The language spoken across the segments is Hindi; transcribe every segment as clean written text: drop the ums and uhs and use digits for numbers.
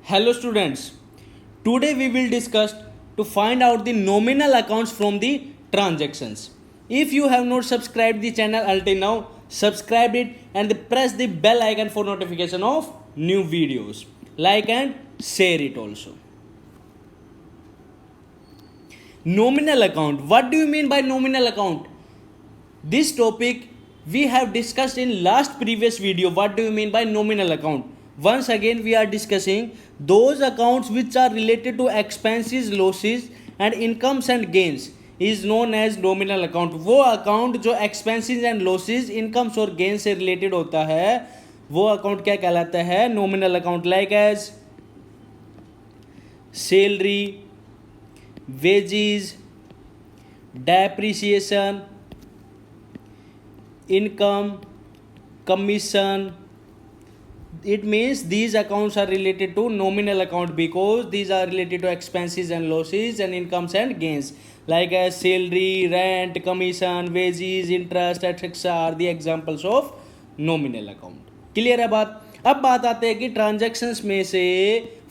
Hello students, today we will discuss to find out the nominal accounts from the transactions. If you have not subscribed the channel until now, subscribe it and press the bell icon for notification of new videos. Like and share it also. Nominal account. What do you mean by nominal account? This topic we have discussed in last previous video. What do you mean by nominal account? Once again we are discussing those accounts which are related to expenses, losses and incomes and gains is known as nominal account. वो अकाउंट जो expenses and losses, incomes और gains से related होता है वो अकाउंट क्या कहलाता है? nominal account. Like as salary, wages, depreciation, income, commission. It means these accounts are related to nominal account because these are related to expenses and losses and incomes and gains, like as salary, rent, commission, wages, interest, etc. are the examples of nominal account. Clear है बात? अब बात आते हैं कि ट्रांजैक्शंस में से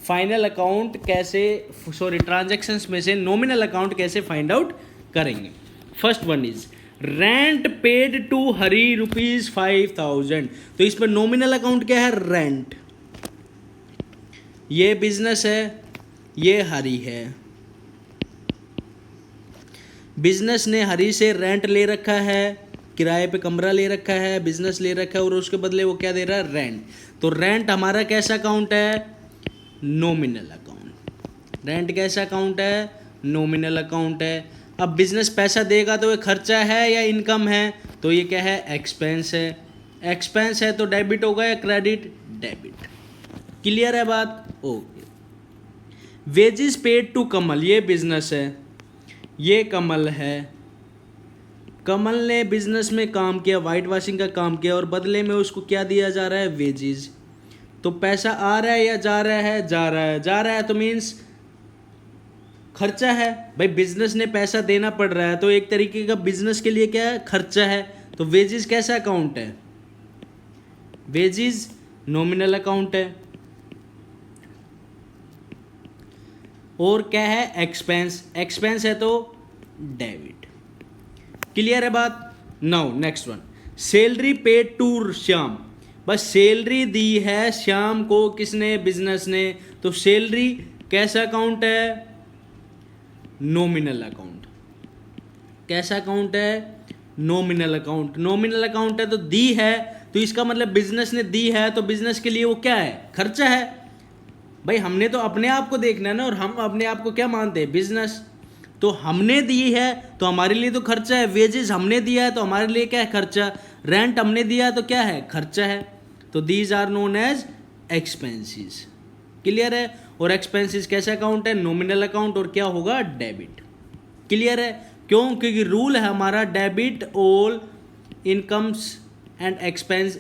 फाइनल अकाउंट कैसे ट्रांजैक्शंस में से नॉमिनल अकाउंट कैसे फाइंड आउट करेंगे. First one is rent paid to Hari ₹5,000. तो इस पर नॉमिनल अकाउंट क्या है? रेंट. ये बिजनेस है, ये हरी है. बिजनेस ने हरी से रेंट ले रखा है, किराए पे कमरा ले रखा है, बिजनेस ले रखा है और उसके बदले वो क्या दे रहा है? रेंट. तो रेंट हमारा कैसा अकाउंट है? Nominal account. रेंट कैसा अकाउंट है? नॉमिनल अकाउंट है. अब बिजनेस पैसा देगा तो ये खर्चा है या इनकम है? तो ये क्या है? एक्सपेंस है. एक्सपेंस है तो डेबिट होगा या क्रेडिट? डेबिट. क्लियर है बात? ओके. वेजेस पेड टू कमल. ये बिजनेस है, ये कमल है. कमल ने बिजनेस में काम किया, वाइट वॉशिंग का काम किया और बदले में उसको क्या दिया जा रहा है? वेजेस. तो पैसा आ रहा है या जा रहा है? जा रहा है. जा रहा है तो मीन्स खर्चा है. भाई बिजनेस ने पैसा देना पड़ रहा है तो एक तरीके का बिजनेस के लिए क्या है? खर्चा है. तो वेजेस कैसा अकाउंट है? वेजेस नॉमिनल अकाउंट है. और क्या है? एक्सपेंस. एक्सपेंस है तो डेबिट. क्लियर है बात? Now next one, salary paid to Shyam. बस सैलरी दी है श्याम को. किसने? बिजनेस ने. तो सैलरी कैसा अकाउंट है? Nominal account. कैसा अकाउंट है? Nominal account. नॉमिनल अकाउंट है तो दी है तो इसका मतलब बिजनेस ने दी है तो बिजनेस के लिए वो क्या है? खर्चा है. भाई हमने तो अपने आप को देखना है ना, और हम अपने आप को क्या मानते हैं? बिजनेस. तो हमने दी है तो हमारे लिए तो खर्चा है. वेजेस हमने दिया है तो हमारे लिए क्या है? खर्चा. रेंट हमने दिया है तो क्या है? खर्चा है. तो these are known as expenses. Clear है? और एक्सपेंसेस कैसा अकाउंट है? Nominal account. और क्या होगा? डेबिट. क्लियर है? क्यों? क्योंकि रूल है हमारा debit all incomes and expense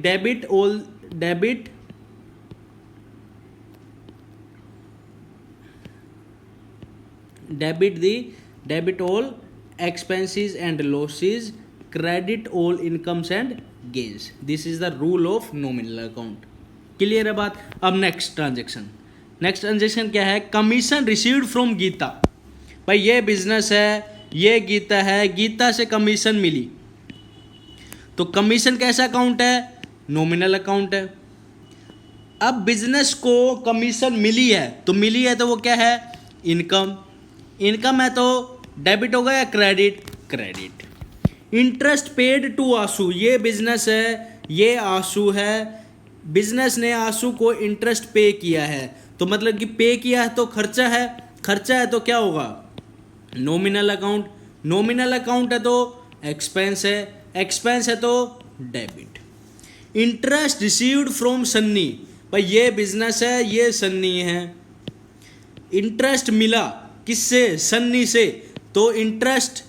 debit all debit all expenses and losses, credit all incomes and gains. This is the rule of nominal account. Clear है बात? अब नेक्स्ट ट्रांजेक्शन क्या है? Commission received from Geeta. भाई ये बिजनेस है, ये गीता है, गीता से कमीशन मिली. तो कमीशन कैसा अकाउंट है? नॉमिनल अकाउंट है. अब बिजनेस को कमीशन मिली है तो वो क्या है? इनकम. इनकम है तो डेबिट होगा या credit? Credit. Interest paid to Ansu. ये बिजनेस है, ये आंसू है. बिजनेस ने आंसू को इंटरेस्ट पे किया है तो मतलब कि पे किया है तो खर्चा है. खर्चा है तो क्या होगा? Nominal account. नॉमिनल अकाउंट है तो एक्सपेंस है. एक्सपेंस है तो debit. Interest received from Sunny. भाई ये बिजनेस है, ये सन्नी है. इंटरेस्ट मिला किससे? सन्नी से. तो इंटरेस्ट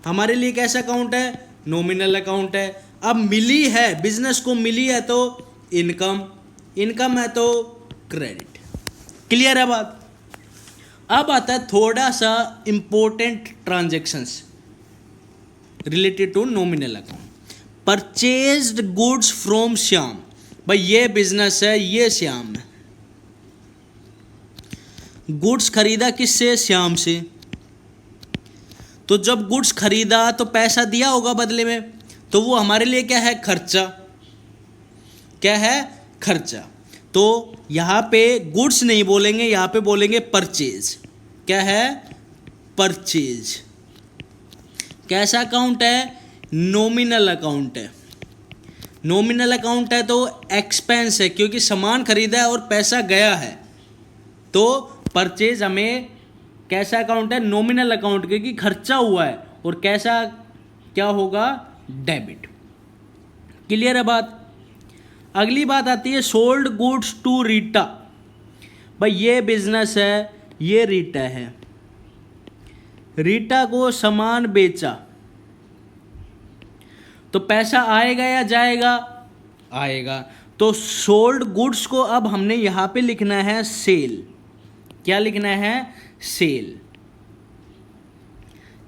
हमारे लिए कैसा अकाउंट है? नॉमिनल अकाउंट है. अब मिली है, बिजनेस को मिली है तो इनकम. इनकम है तो क्रेडिट. क्लियर है बात? अब आता है थोड़ा सा important transactions related to nominal account. Purchased goods from Shyam. भाई ये बिजनेस है, ये श्याम है. गुड्स खरीदा किससे? श्याम से। तो जब गुड्स खरीदा तो पैसा दिया होगा बदले में, तो वो हमारे लिए क्या है? खर्चा। क्या है? खर्चा। तो यहाँ पे गुड्स नहीं बोलेंगे, यहाँ पे बोलेंगे परचेज। क्या है? परचेज। कैसा अकाउंट है? नॉमिनल अकाउंट है। नॉमिनल अकाउंट है तो एक्सपेंस है, क्योंकि सामान खरीदा है और पैसा गया है। तो परचेज हमें कैसा अकाउंट है? नॉमिनल अकाउंट, क्योंकि खर्चा हुआ है। और कैसा क्या होगा? डेबिट। क्लियर है बात? अगली बात आती है सोल्ड गुड्स टू रीटा। भाई ये बिजनेस है, ये रीटा है। रीटा को सामान बेचा तो पैसा आएगा या जाएगा? आएगा। तो सोल्ड गुड्स को अब हमने यहां पे लिखना है सेल। क्या लिखना है? सेल।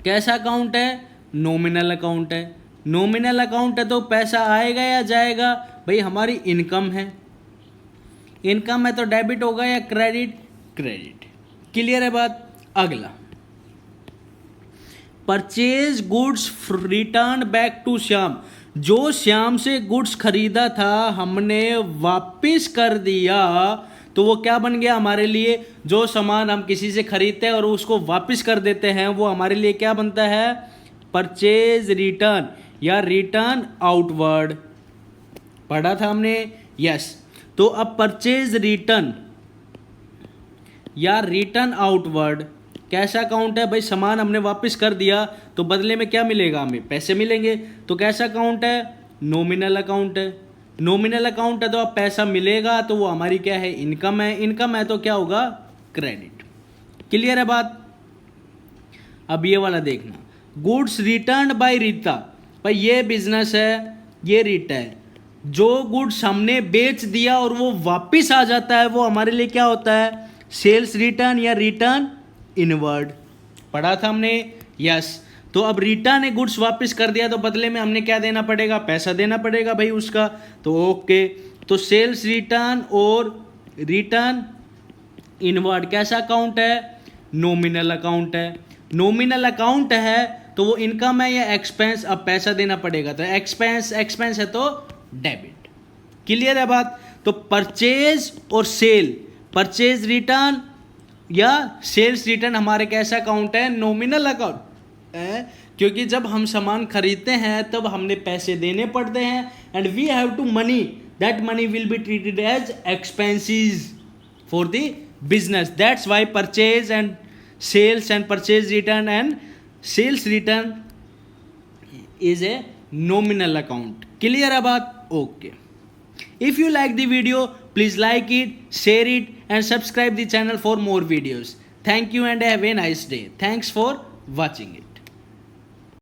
कैसा अकाउंट है? नॉमिनल अकाउंट है। नॉमिनल अकाउंट है तो पैसा आएगा या जाएगा? भाई हमारी इनकम है, इनकम है तो डेबिट होगा या क्रेडिट? क्रेडिट। क्लियर है बात? अगला, purchase goods return back to Shyam. जो श्याम से गुड्स खरीदा था हमने वापस कर दिया, तो वो क्या बन गया हमारे लिए? जो सामान हम किसी से खरीदते हैं और उसको वापस कर देते हैं, वो हमारे लिए क्या बनता है? परचेज रिटर्न या रिटर्न आउटवर्ड। पढ़ा था हमने? यस। तो अब परचेज रिटर्न या रिटर्न आउटवर्ड कैसा अकाउंट है? भाई सामान हमने वापस कर दिया तो बदले में क्या मिलेगा? हमें पैसे मिलेंगे। तो कैसा अकाउंट है? नॉमिनल अकाउंट है। नॉमिनल अकाउंट है तो अब पैसा मिलेगा, तो वो हमारी क्या है? इनकम है। इनकम है तो क्या होगा? क्रेडिट। क्लियर है बात? अब ये वाला देखना, गुड्स रिटर्न बाय रीता। भाई ये बिजनेस है, ये रीटा है। जो गुड्स हमने बेच दिया और वो वापिस आ जाता है, वो हमारे लिए क्या होता है? सेल्स रिटर्न या रिटर्न इनवर्ड। पढ़ा था हमने? यस। तो अब रीटा ने गुड्स वापस कर दिया तो बदले में हमने क्या देना पड़ेगा? पैसा देना पड़ेगा भाई उसका। तो ओके, तो सेल्स रिटर्न और रिटर्न इनवर्ड कैसा अकाउंट है? नॉमिनल अकाउंट है। नॉमिनल अकाउंट है तो वो इनकम है या एक्सपेंस? अब पैसा देना पड़ेगा, तो एक्सपेंस। एक्सपेंस है तो डेबिट। क्लियर है बात? तो परचेज और सेल, परचेज रिटर्न या सेल्स रिटर्न हमारे कैसा अकाउंट है? नॉमिनल अकाउंट है, क्योंकि जब हम सामान खरीदते हैं तब हमने पैसे देने पड़ते हैं, and we have to money, that money will be treated as expenses for the business. That's why purchase and sales and purchase return and sales return is a nominal account. Clear है बात? Okay. If you like the video, please like it, share it and subscribe the channel for more videos. Thank you and have a nice day. Thanks for watching it.